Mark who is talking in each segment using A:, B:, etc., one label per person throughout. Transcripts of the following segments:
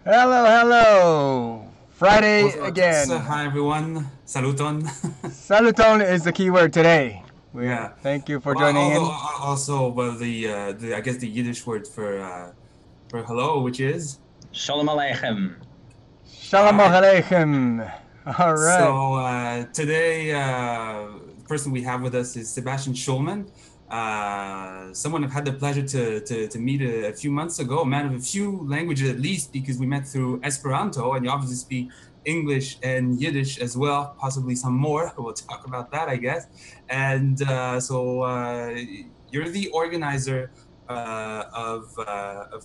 A: Hello, hello. Friday
B: Also,
A: again.
B: hi everyone. Saluton.
A: Saluton is the keyword today. We
B: Yeah.
A: thank you for
B: Well,
A: joining
B: although
A: in.
B: also, well, the I guess the Yiddish word for hello, which is
C: Shalom Aleichem.
B: all
A: Shalom
B: right.
A: Aleichem. All right.
B: So today, the person we have with us is Sebastian Schulman, someone I've had the pleasure to meet a few months ago, a man of a few languages at least, because we met through Esperanto, and you obviously speak English and Yiddish as well, possibly some more. We'll talk about that, I guess. And you're the organizer of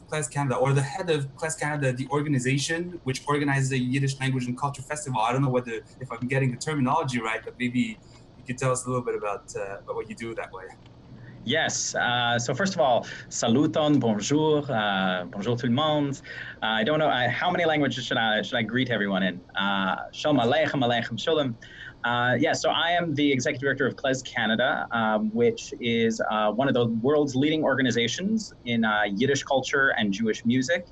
B: KlezKanada, or the head of KlezKanada, the organization which organizes the Yiddish Language and Culture Festival. I don't know whether if I'm getting the terminology right, but maybe you could tell us a little bit about what you do that way.
C: Yes. So first of all, saluton, bonjour, bonjour tout le monde. I don't know how many languages should I greet everyone in. Shalom aleichem, aleichem shalom. Yeah. So I am the executive director of KlezKanada, which is one of the world's leading organizations in Yiddish culture and Jewish music.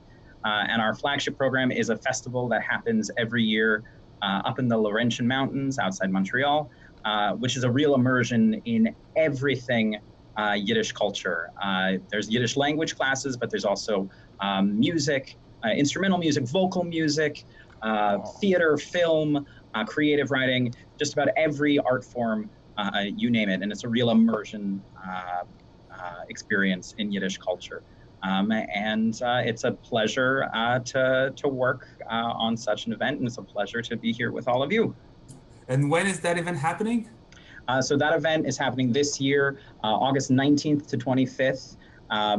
C: And our flagship program is a festival that happens every year up in the Laurentian Mountains outside Montreal, which is a real immersion in everything Yiddish culture. There's Yiddish language classes, but there's also music, instrumental music, vocal music, theater, film, creative writing, just about every art form, you name it. And it's a real immersion experience in Yiddish culture. And it's a pleasure to work on such an event, and it's a pleasure to be here with all of you.
B: And when is that event happening?
C: So that event is happening this year, August 19th to 25th.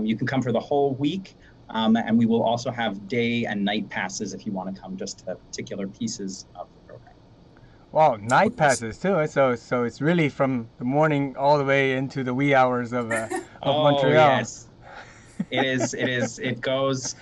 C: You can come for the whole week, and we will also have day and night passes if you want to come just to particular pieces of the program.
A: Wow, night
B: Okay.
A: passes too. So it's really from the morning all the way into the wee hours of
C: Oh
A: Montreal.
C: yes, it is. It is. It goes.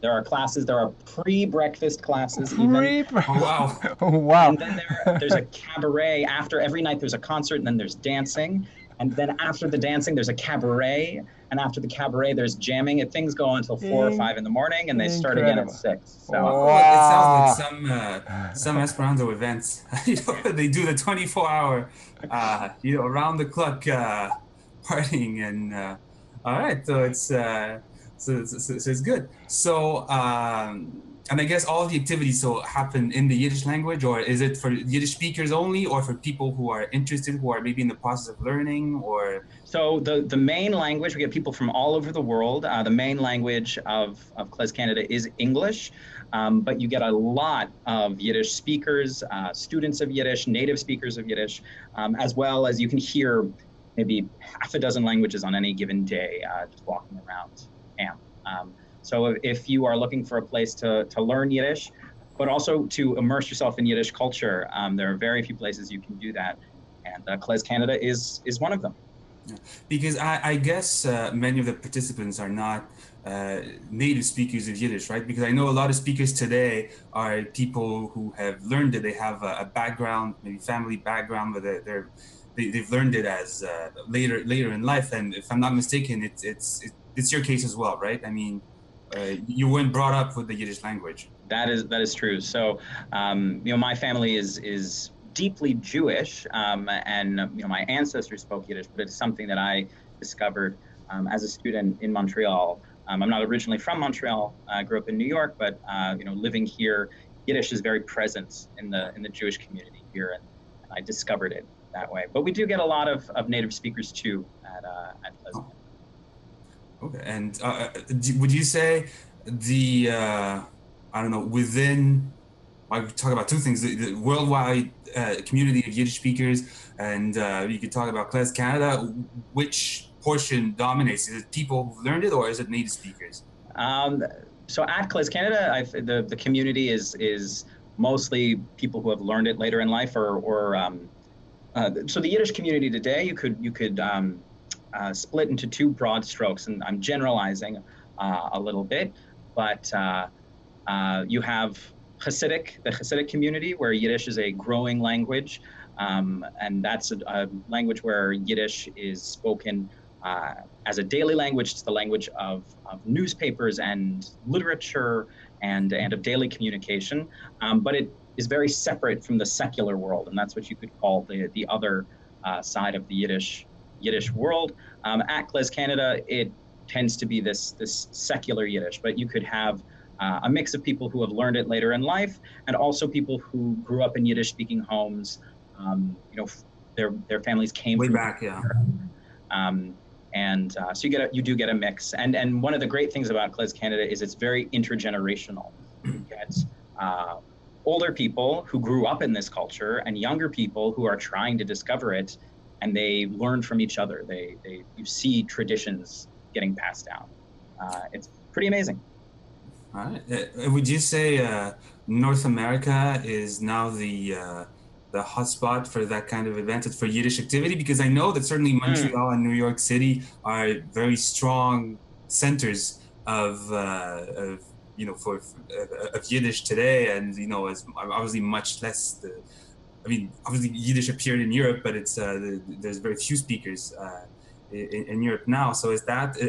C: There are classes. There are pre-breakfast classes even.
A: Pre.
B: Oh wow.
A: Wow.
C: And then there's a cabaret after every night. There's a concert, and then there's dancing, and then after the dancing, there's a cabaret, and after the cabaret, there's jamming. And things go until 4 or 5 in the morning, and they start again at
A: Incredible.
C: 6. So
B: Oh, it sounds like
A: Wow.
B: some Esperanto events. They do the 24-hour, around the clock partying, and all right. So it's good. And I guess all the activities so happen in the Yiddish language, or is it for Yiddish speakers only, or for people who are interested, who are maybe in the process of learning, or
C: So the main language, we get people from all over the world. The main language of KlezKanada is English, but you get a lot of Yiddish speakers, students of Yiddish, native speakers of Yiddish, as well as you can hear maybe half a dozen languages on any given day just walking around camp. So if you are looking for a place to learn Yiddish, but also to immerse yourself in Yiddish culture, there are very few places you can do that, and KlezKanada is one of them.
B: yeah. Because I guess many of the participants are not native speakers of Yiddish, right? Because I know a lot of speakers today are people who have learned it. They have a background, maybe family background, but they've learned it as later in life. And if I'm not mistaken, it's your case as well, right? I mean, you weren't brought up with the Yiddish language.
C: That is true. So, my family is deeply Jewish, and my ancestors spoke Yiddish, but it's something that I discovered as a student in Montreal. I'm not originally from Montreal. I grew up in New York, but living here, Yiddish is very present in the Jewish community here, and I discovered it that way. But we do get a lot of native speakers too at
B: Oh,
C: KlezKanada.
B: okay. And would you say the I don't know, within I could talk about two things: the worldwide community of Yiddish speakers, and you could talk about KlezKanada. Which portion dominates? Is it people who've learned it, or is it native speakers?
C: Um, so at KlezKanada, the community is mostly people who have learned it later in life, so the Yiddish community today, you could split into two broad strokes, and I'm generalizing a little bit, but you have the Hasidic community, where Yiddish is a growing language, and that's a language where Yiddish is spoken as a daily language. It's the language of newspapers and literature and of daily communication, but it is very separate from the secular world, and that's what you could call the other side of the Yiddish world. At KlezKanada, it tends to be this secular Yiddish, but you could have a mix of people who have learned it later in life, and also people who grew up in Yiddish-speaking homes. Their families came
B: way
C: from
B: back, yeah.
C: So you do get a mix. And one of the great things about KlezKanada is it's very intergenerational. You get older people who grew up in this culture and younger people who are trying to discover it, and they learn from each other. You see traditions getting passed down. It's pretty amazing.
B: All right. Would you say North America is now the hotspot for that kind of event for Yiddish activity? Because I know that certainly Montreal and New York City are very strong centers of Yiddish today, and as obviously much less. Obviously Yiddish appeared in Europe, but there's very few speakers in Europe now. So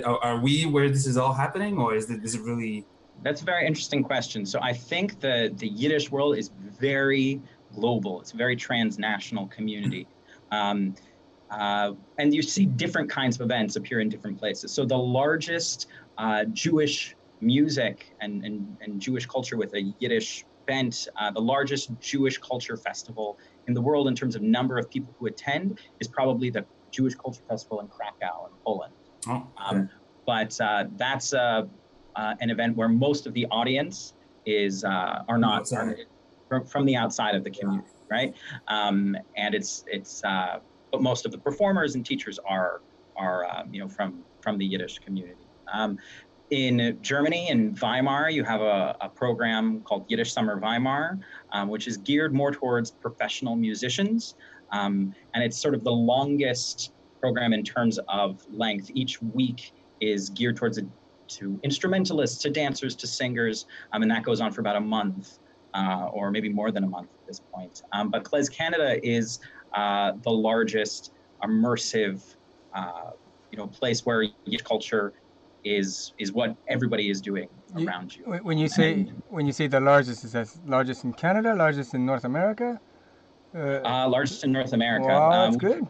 B: are we where this is all happening, or is it really?
C: That's a very interesting question. So I think the Yiddish world is very global. It's a very transnational community. And you see different kinds of events appear in different places. So the largest Jewish music and Jewish culture with a Yiddish bent, the largest Jewish culture festival in the world in terms of number of people who attend is probably the Jewish Culture Festival in Krakow in Poland.
B: Oh, okay.
C: But that's an event where most of the audience are from the outside of the community, right? And but most of the performers and teachers are from the Yiddish community. In Germany, in Weimar, you have a program called Yiddish Summer Weimar, which is geared more towards professional musicians. And it's sort of the longest program in terms of length. Each week is geared towards to instrumentalists, to dancers, to singers, and that goes on for about a month, or maybe more than a month at this point. But KlezKanada is the largest immersive, place where Yiddish culture is what everybody is doing around you.
A: When you say the largest, is that largest in Canada, largest in North America?
C: Largest in North America.
A: Wow, that's good.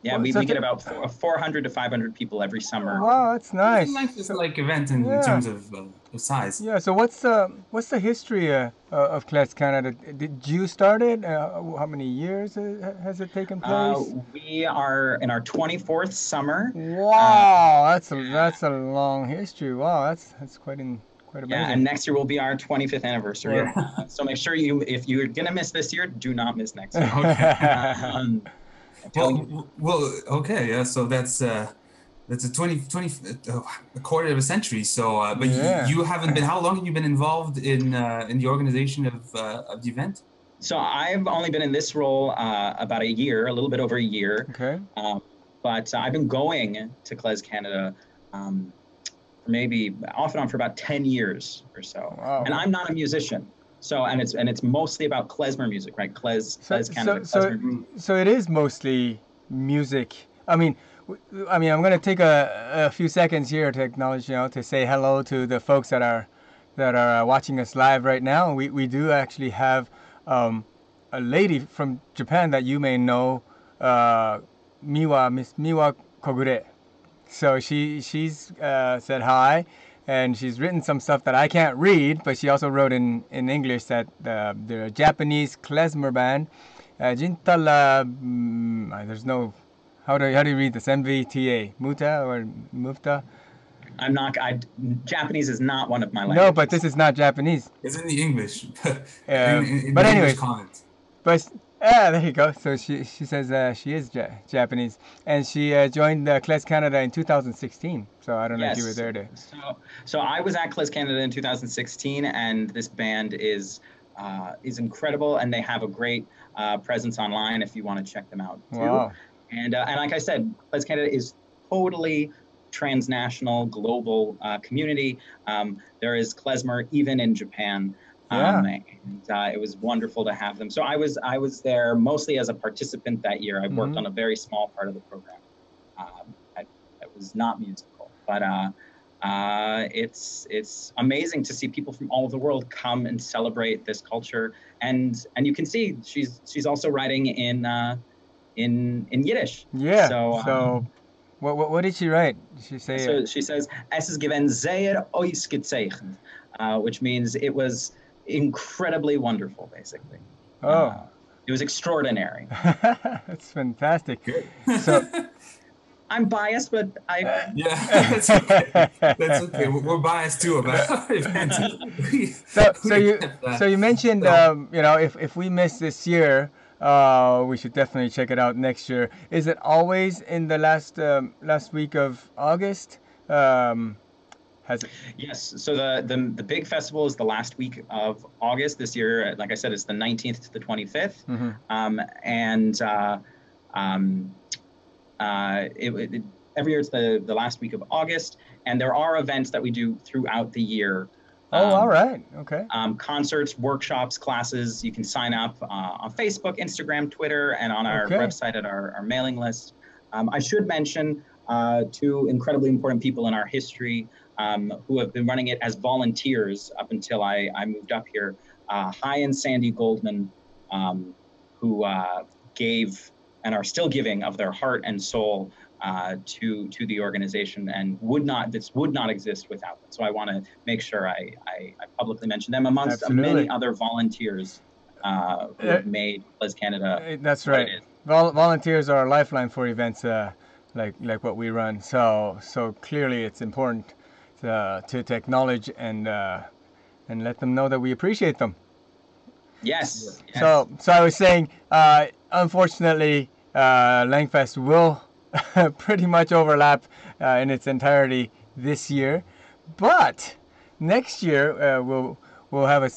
C: Yeah, we get about 400 to 500 people every summer.
A: Wow, that's nice.
B: It's a nice event in terms of size.
A: Yeah. So what's the history of KlezKanada? Did you start it? How many years has it taken place?
C: We are in our 24th summer.
A: Wow, that's a long history. Wow, that's quite amazing.
C: Yeah, and next year will be our 25th anniversary. Yeah. So make sure if you're gonna miss this year, do not miss next year.
B: Okay. Well, okay, yeah. So that's a 20 a quarter of a century. So, but you haven't been. How long have you been involved in the organization of the event?
C: So I've only been in this role about a year, a little bit over a year.
A: Okay.
C: But I've been going to KlezKanada maybe off and on for about 10 years or so.
A: Wow.
C: And I'm not a musician. So and it's mostly about klezmer music, right? KlezKanada.
A: So it is mostly music. I mean, I'm going to take a few seconds here to acknowledge, to say hello to the folks that are watching us live right now. We do actually have a lady from Japan that you may know, Miss Miwa Kogure. So she's said hi. And she's written some stuff that I can't read, but she also wrote in English that the Japanese klezmer band, Jintala, there's no, how do you read this? MVTA, Muta or Mufta?
C: Japanese is not one of my languages.
A: No, but this is not Japanese.
B: It's in the English.
A: But anyways, there you go. So she says she is Japanese, and she joined KlezKanada in 2016. So I don't know if you were there.
C: So I was at KlezKanada in 2016, and this band is incredible, and they have a great presence online if you want to check them out too.
A: Wow.
C: And like I said, KlezKanada is totally transnational, global community. There is klezmer even in Japan. And it was wonderful to have them. So I was there mostly as a participant that year. I worked on a very small part of the program. It was not musical, but It's amazing to see people from all over the world come and celebrate this culture, and you can see she's also writing in Yiddish.
A: Yeah.
C: So.
A: So, what did she write? Did she say?
C: So she says, "Es ist gewesen sehr ausgezeichnet," which means it was incredibly wonderful, basically.
A: Oh.
C: It was extraordinary.
A: That's fantastic.
B: Good.
A: So.
C: I'm biased, but I.
B: Yeah, that's okay. That's okay. We're biased too about events.
A: So you mentioned you know, if we miss this year, we should definitely check it out next year. Is it always in the last week of August? Has it?
C: Yes. So the big festival is the last week of August this year. Like I said, it's the 19th to the 25th, every year it's the last week of August, and there are events that we do throughout the year.
A: Oh, all right. Okay.
C: Concerts, workshops, classes. You can sign up on Facebook, Instagram, Twitter, and on our website at our mailing list. I should mention two incredibly important people in our history who have been running it as volunteers up until I moved up here. Hi and Sandy Goldman, who gave and are still giving of their heart and soul to the organization, and this would not exist without them. So I want to make sure I publicly mention them amongst many other volunteers who have made KlezKanada.
A: That's right. Volunteers are a lifeline for events like what we run. So clearly it's important to acknowledge and let them know that we appreciate them.
C: Yes.
A: So I was saying, unfortunately, LangFest will pretty much overlap in its entirety this year, but next year we'll have a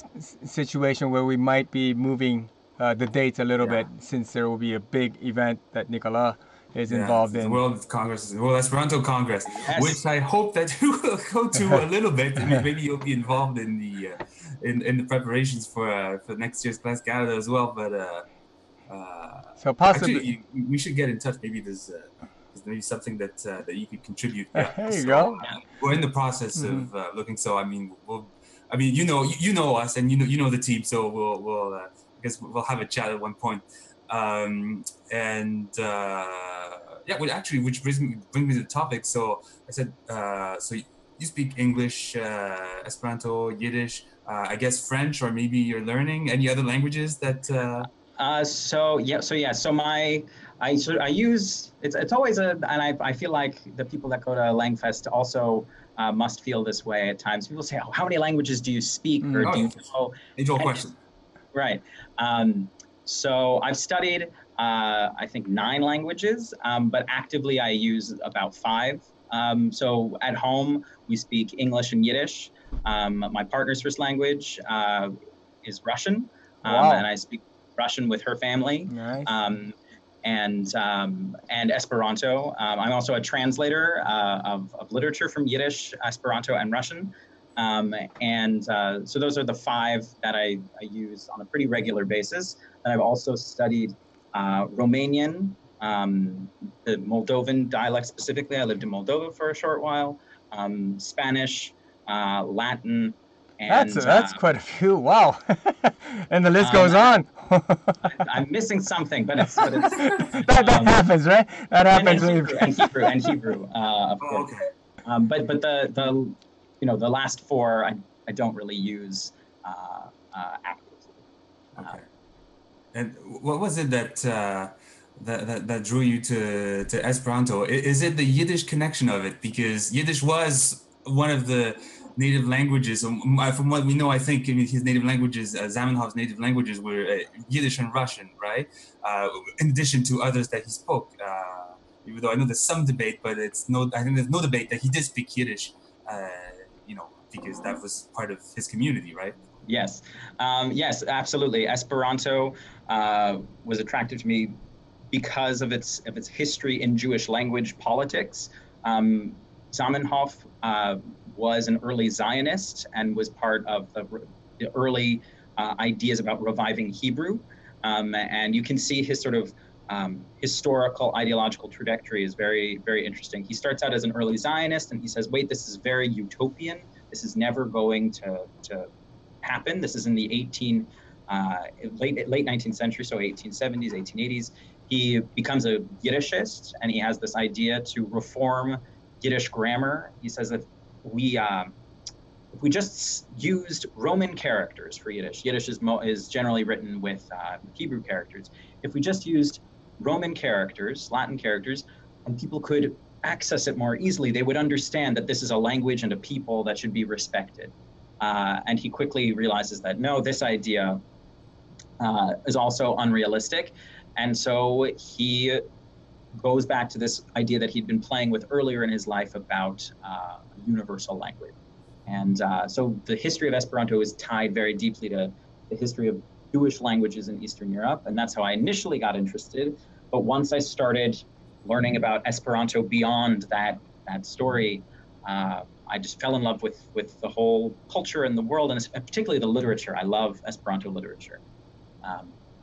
A: situation where we might be moving the dates a little bit, since there will be a big event that Nicolas is involved in.
B: The World Congress, the World Esperanto Congress, which I hope that you will go to a little bit. I mean, maybe you'll be involved in the in the preparations for next year's KlezKanada as well. But
A: so possibly
B: actually, we should get in touch. Maybe there's maybe something that you could contribute.
A: There you go.
B: We're in the process of looking. So I mean, you know us, and you know the team. So we'll I guess we'll have a chat at one point. Which brings me to the topic. So I said, so you speak English, Esperanto, Yiddish, I guess French, or maybe you're learning any other languages that.
C: So I use it's always and I feel like the people that go to LangFest also must feel this way at times. People say, "Oh, how many languages do you speak?" Or do you know?
B: Age-old question.
C: Right. So I've studied, I think 9 languages, but actively I use about 5. So at home, we speak English and Yiddish. My partner's first language is Russian, and I speak Russian with her family.
A: Nice.
C: And Esperanto. I'm also a translator of literature from Yiddish, Esperanto, and Russian. So those are the 5 that I use on a pretty regular basis. And I've also studied Romanian, the Moldovan dialect specifically. I lived in Moldova for a short while. Spanish, Latin. And,
A: that's quite a few. Wow. And the list goes on.
C: I'm missing something, but it's
A: that happens, right? That happens.
C: And Hebrew, of course.
B: Okay.
C: But the last 4 I don't really use actively.
B: Okay. And what was it that drew you to Esperanto? Is it the Yiddish connection of it? Because Yiddish was one of the native languages. From what we know, I think his native languages, Zamenhof's native languages, were Yiddish and Russian, right? In addition to others that he spoke. Even though I know there's some debate, but I think there's no debate that he did speak Yiddish. Because that was part of his community, right?
C: Yes, yes, absolutely. Esperanto was attractive to me because of its history in Jewish language politics. Zamenhof was an early Zionist and was part of the early ideas about reviving Hebrew. And you can see his sort of historical ideological trajectory is very, very interesting. He starts out as an early Zionist, and he says, wait, this is very utopian. This is never going to happen. This is in the late 19th century, so 1870s, 1880s. He becomes a Yiddishist, and he has this idea to reform Yiddish grammar. He says that if we just used Roman characters for Yiddish, Yiddish is generally written with Hebrew characters. If we just used Roman characters, Latin characters, and people could access it more easily, they would understand that this is a language and a people that should be respected. And he quickly realizes that, no, this idea is also unrealistic. And so he goes back to this idea that he'd been playing with earlier in his life about a universal language. And so the history of Esperanto is tied very deeply to the history of Jewish languages in Eastern Europe. And that's how I initially got interested. But once I started learning about Esperanto beyond that story, I just fell in love with the whole culture and the world, and particularly the literature. I love Esperanto literature.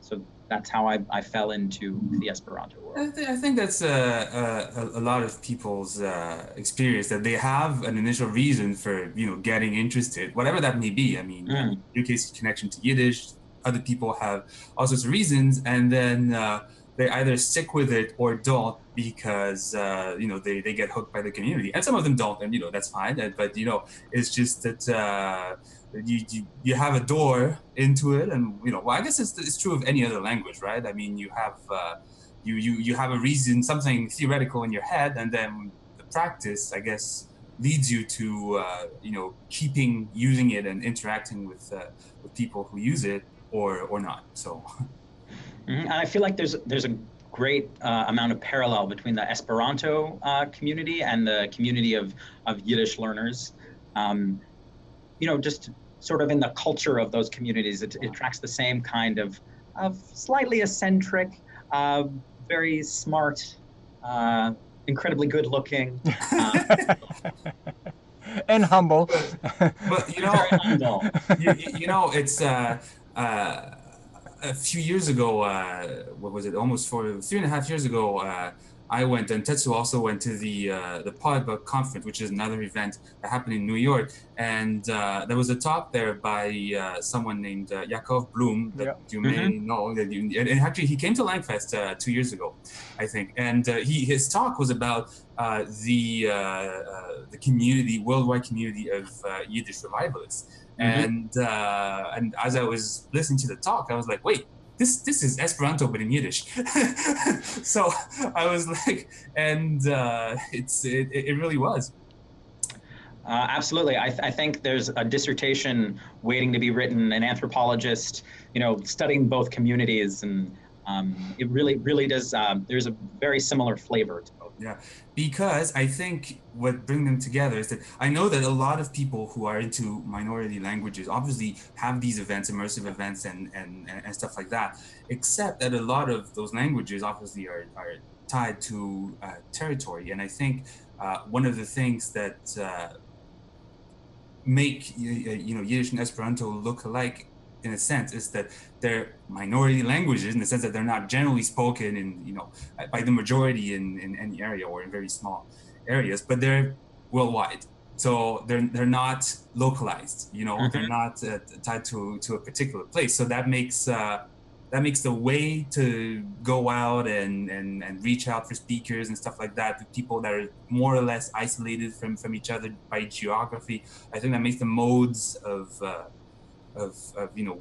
C: So that's how I fell into the Esperanto world.
B: I think that's a lot of people's experience, that they have an initial reason for getting interested, whatever that may be. I mean, in your case, connection to Yiddish. Other people have all sorts of reasons, and then they either stick with it or don't because they get hooked by the community, and some of them don't, and that's fine. But it's just that. You have a door into it, and well, I guess it's true of any other language, right? I mean, you have you have a reason, something theoretical in your head, and then the practice, I guess, leads you to keeping using it and interacting with people who use it or not. So,
C: and I feel like there's a great amount of parallel between the Esperanto community and the community of Yiddish learners. Just sort of in the culture of those communities, it tracks the same kind of slightly eccentric, very smart, incredibly good looking,
A: and humble.
B: But very humble. It's a few years ago. What was it? Almost 3.5 years ago. I went, and Tetsu also went to the Polyglot Conference, which is another event that happened in New York. And there was a talk there by someone named Yaakov Bloom that you may know. And actually, he came to LangFest 2 years ago, I think. And his talk was about the community, worldwide community of Yiddish revivalists. And as I was listening to the talk, I was like, wait. This is Esperanto, but in Yiddish. So I was like, and it really was.
C: Absolutely. I think there's a dissertation waiting to be written, an anthropologist, studying both communities, and it really does. There's a very similar flavor to both.
B: Yeah, because I think what brings them together is that I know that a lot of people who are into minority languages obviously have these events, immersive events, and stuff like that, except that a lot of those languages obviously are tied to territory. And I think one of the things that make Yiddish and Esperanto look alike, in a sense, is that they're minority languages in the sense that they're not generally spoken in by the majority in any area or in very small areas, but they're worldwide. So they're not localized. They're not tied to a particular place. So that makes the way to go out and reach out for speakers and stuff like that to people that are more or less isolated from each other by geography. I think that makes the modes of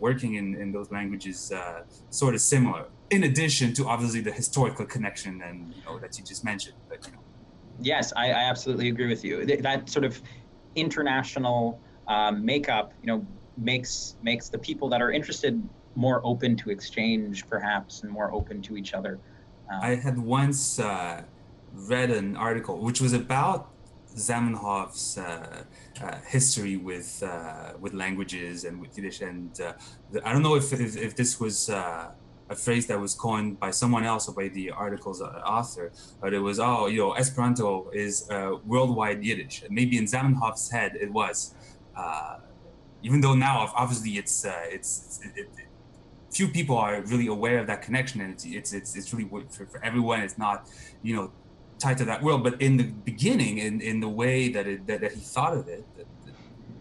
B: working in those languages sort of similar, in addition to obviously the historical connection and that you just mentioned. But
C: yes, I absolutely agree with you. That sort of international makeup makes the people that are interested more open to exchange, perhaps, and more open to each other.
B: I had once read an article which was about Zamenhof's history with languages and with Yiddish, and I don't know if this was a phrase that was coined by someone else or by the article's author, but it was Esperanto is worldwide Yiddish. Maybe in Zamenhof's head it was, even though now obviously few people are really aware of that connection, and it's really for everyone. It's not, you know, tied to that world, but in the beginning, in the way that that he thought of it,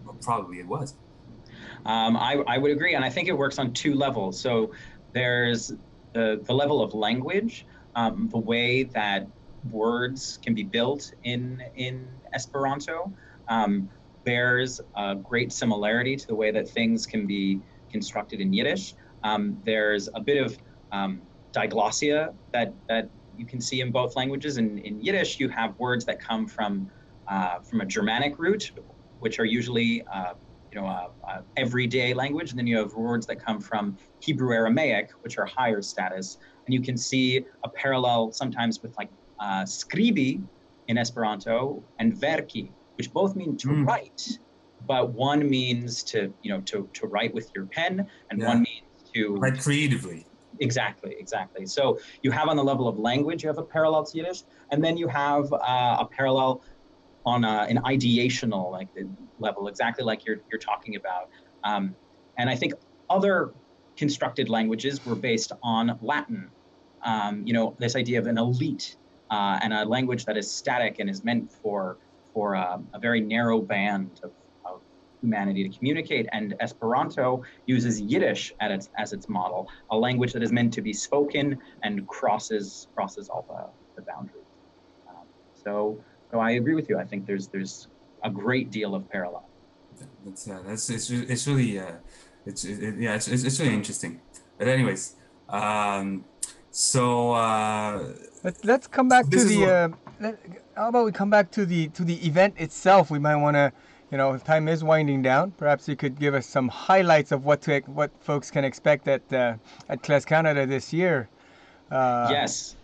B: well, probably it was.
C: I would agree, and I think it works on two levels. So there's the level of language, the way that words can be built in Esperanto. Bears a great similarity to the way that things can be constructed in Yiddish. There's a bit of diglossia that you can see in both languages. In Yiddish, you have words that come from a Germanic root, which are usually everyday language, and then you have words that come from Hebrew Aramaic, which are higher status. And you can see a parallel sometimes with like skribi in Esperanto and verki, which both mean to write, but one means to write with your pen, and one means to
B: write creatively.
C: Exactly. So you have on the level of language, you have a parallel to Yiddish, and then you have a parallel on an ideational level, exactly like you're talking about. And I think other constructed languages were based on Latin. This idea of an elite and a language that is static and is meant for a very narrow band of humanity to communicate. And Esperanto uses Yiddish as its model, a language that is meant to be spoken and crosses all the boundaries. So I agree with you. I think there's a great deal of parallel.
B: It's really it's really interesting. But anyways,
A: let's come back to the. How about we come back to the event itself? We might want to, time is winding down. Perhaps you could give us some highlights of what folks can expect at KlezKanada this year.
C: Yes.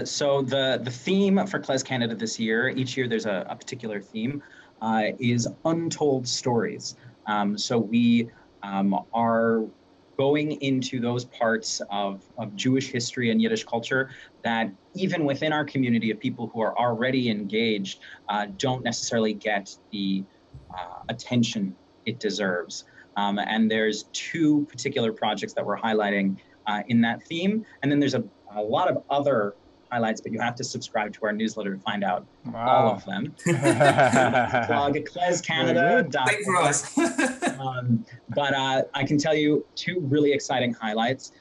C: So the theme for KlezKanada this year, each year there's a particular theme, is untold stories. So we are going into those parts of Jewish history and Yiddish culture that even within our community of people who are already engaged don't necessarily get the attention it deserves. And there's two particular projects that we're highlighting in that theme. And then there's a lot of other highlights, but you have to subscribe to our newsletter to find out all of them. Plug KlezKanada.
B: Thank for us.
C: But I can tell you two really exciting highlights.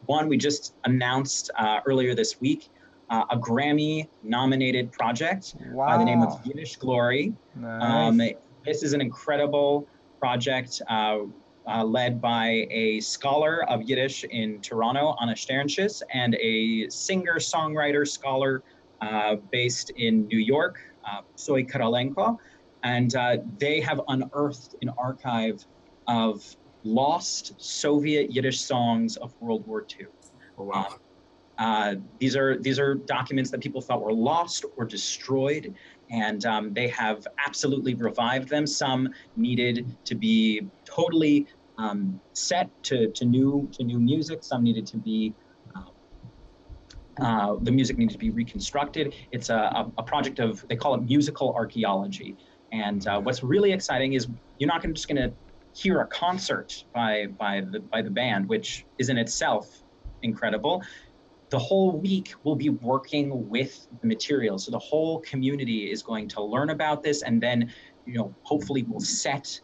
C: One, we just announced earlier this week a Grammy-nominated project by the name of Yiddish Glory.
A: Nice.
C: This is an incredible project led by a scholar of Yiddish in Toronto, Anna Sternschis, and a singer-songwriter scholar based in New York, Soy Karalenko. And they have unearthed an archive of lost Soviet Yiddish songs of World War II.
B: Oh, wow.
C: These are documents that people thought were lost or destroyed, and they have absolutely revived them. Some needed to be totally set to new music. Some needed to be the music needed to be reconstructed. It's a project of, they call it musical archaeology. And what's really exciting is you're not just going to hear a concert by the band, which is in itself incredible. The whole week we'll be working with the material. So the whole community is going to learn about this, and then, hopefully we'll set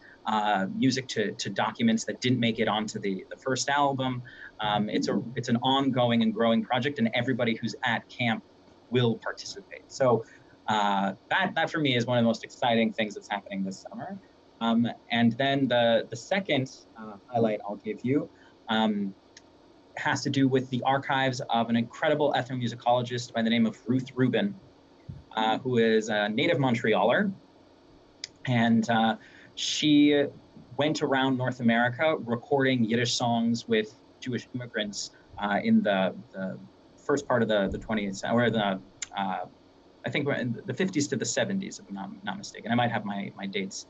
C: music to documents that didn't make it onto the first album. It's an ongoing and growing project, and everybody who's at camp will participate. So that for me is one of the most exciting things that's happening this summer. And then the second highlight I'll give you has to do with the archives of an incredible ethnomusicologist by the name of Ruth Rubin, who is a native Montrealer. And she went around North America recording Yiddish songs with Jewish immigrants in the first part of the 20th century, or I think we're in the 50s to the 70s, if I'm not mistaken. I might have my dates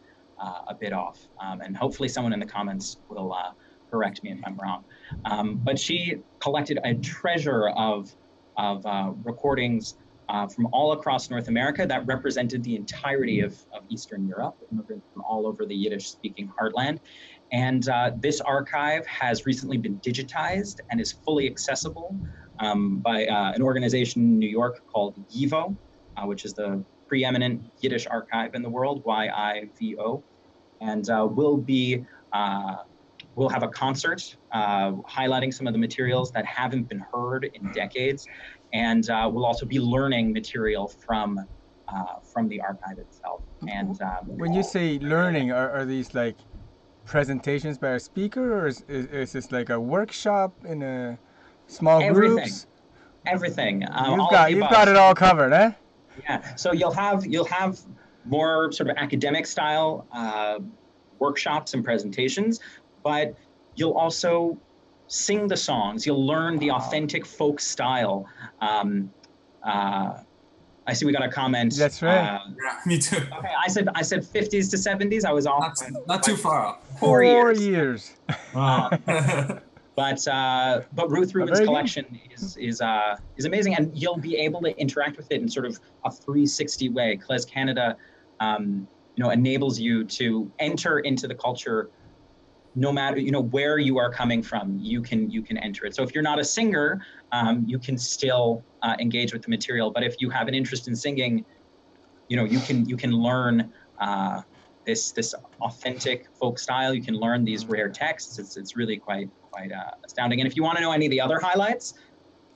C: a bit off, and hopefully someone in the comments will correct me if I'm wrong. But she collected a treasure of recordings from all across North America that represented the entirety of Eastern Europe, immigrants from all over the Yiddish-speaking heartland. And this archive has recently been digitized and is fully accessible by an organization in New York called YIVO, which is the preeminent Yiddish archive in the world, YIVO. And we'll have a concert highlighting some of the materials that haven't been heard in decades. And we'll also be learning material from the archive itself. And
A: when you say learning, are these like presentations by a speaker, or is this like a workshop in a small groups?
C: Everything.
A: You've got it all covered, eh?
C: Yeah. So you'll have more sort of academic style workshops and presentations, but you'll also sing the songs. You'll learn the authentic folk style. I see we got a comment.
A: That's right.
B: Yeah, me too.
C: Okay, I said 50s to 70s. I was off.
B: Not too far off.
C: 4
A: years.
B: Wow.
C: But Ruth Rubin's collection is amazing, and you'll be able to interact with it in sort of a 360 way. KlezKanada, enables you to enter into the culture. No matter where you are coming from, you can enter it. So if you're not a singer, you can still engage with the material. But if you have an interest in singing, you can learn this authentic folk style. You can learn these rare texts. It's really quite astounding. And if you want to know any of the other highlights,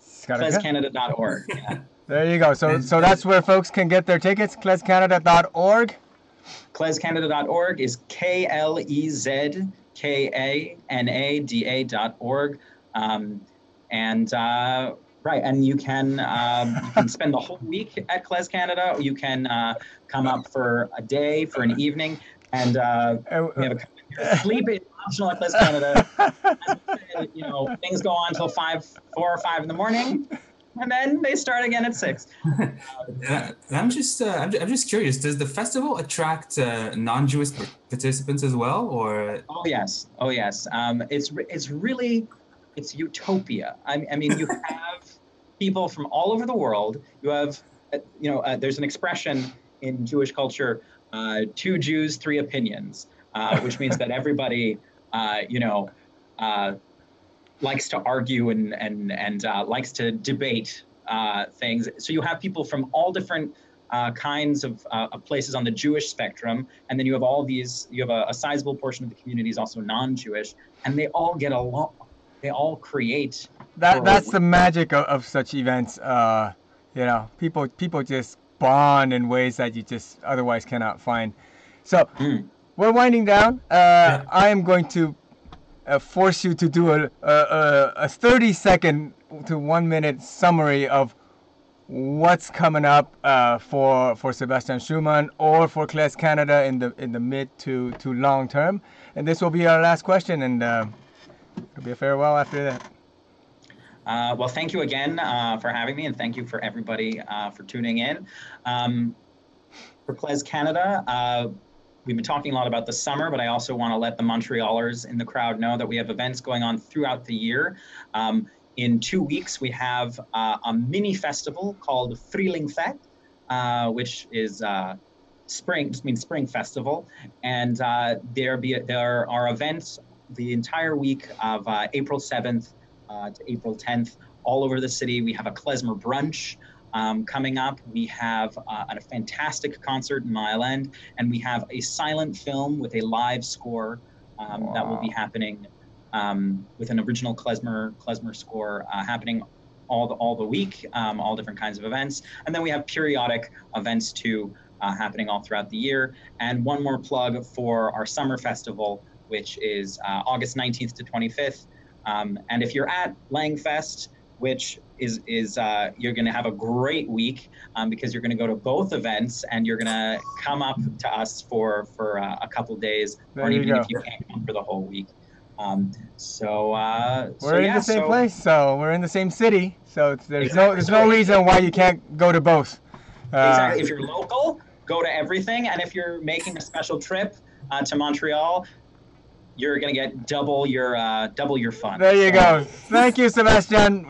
C: KlezKanada.org. Yeah.
A: There you go. So that's where folks can get their tickets. KlezKanada.org.
C: KlezKanada.org is KlezKanada.org. Right, and you can spend the whole week at KlezKanada. You can come up for a day, for an evening, and we have a sleep is optional at KlezKanada. Things go on till 4 or 5 in the morning, and then they start again at 6.
B: I'm just curious. Does the festival attract non-Jewish participants as well, or?
C: Oh yes. It's utopia. I mean, you have people from all over the world. You have, there's an expression in Jewish culture: 2 Jews, 3 opinions, which means that everybody, likes to argue and likes to debate things. So you have people from all different kinds of places on the Jewish spectrum, and then you have a sizable portion of the community is also non-Jewish, and they all get along. They all create.
A: That's the magic of such events. People just bond in ways that you just otherwise cannot find. So we're winding down. I am going to force you to do a 30-second to 1 minute summary of what's coming up for Sebastian Schulman or for KlezKanada in the mid to long term. And this will be our last question, and it'll be a farewell after that.
C: Well, thank you again for having me, and thank you for everybody for tuning in. For KlezKanada, we've been talking a lot about the summer, but I also want to let the Montrealers in the crowd know that we have events going on throughout the year. In 2 weeks, we have a mini festival called LangFest, which is spring festival, and there are events the entire week of April 7th to April 10th all over the city. We have a klezmer brunch coming up. We have a fantastic concert in Mile End, and we have a silent film with a live score that will be happening with an original klezmer score happening all the week, all different kinds of events. And then we have periodic events too happening all throughout the year. And one more plug for our summer festival, which is August 19th to 25th. And if you're at LangFest, which is you're going to have a great week because you're going to go to both events and you're going to come up to us for a couple days, or even if you can't come for the whole week. We're in
A: the same place, so we're in the same city, so there's no reason why you can't go to both.
C: Exactly. If you're local, go to everything, and if you're making a special trip to Montreal, you're gonna get double your fun.
A: There you go. Thank you, Sebastian.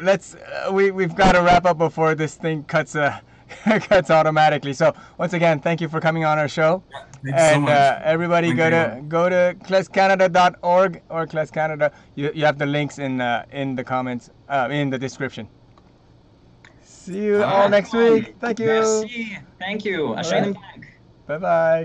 A: We've got to wrap up before this thing cuts automatically. So once again, thank you for coming on our show.
B: Thanks so
A: And
B: much.
A: everybody
B: Thank
A: go
B: everyone.
A: to KlezKanada.org or KlezKanada. You have the links in the comments in the description. See you
B: All
A: all
B: right.
A: next week. Thank you.
C: Merci. Thank you.
A: All
C: Schönen
A: right.
C: Dank.
A: Bye bye.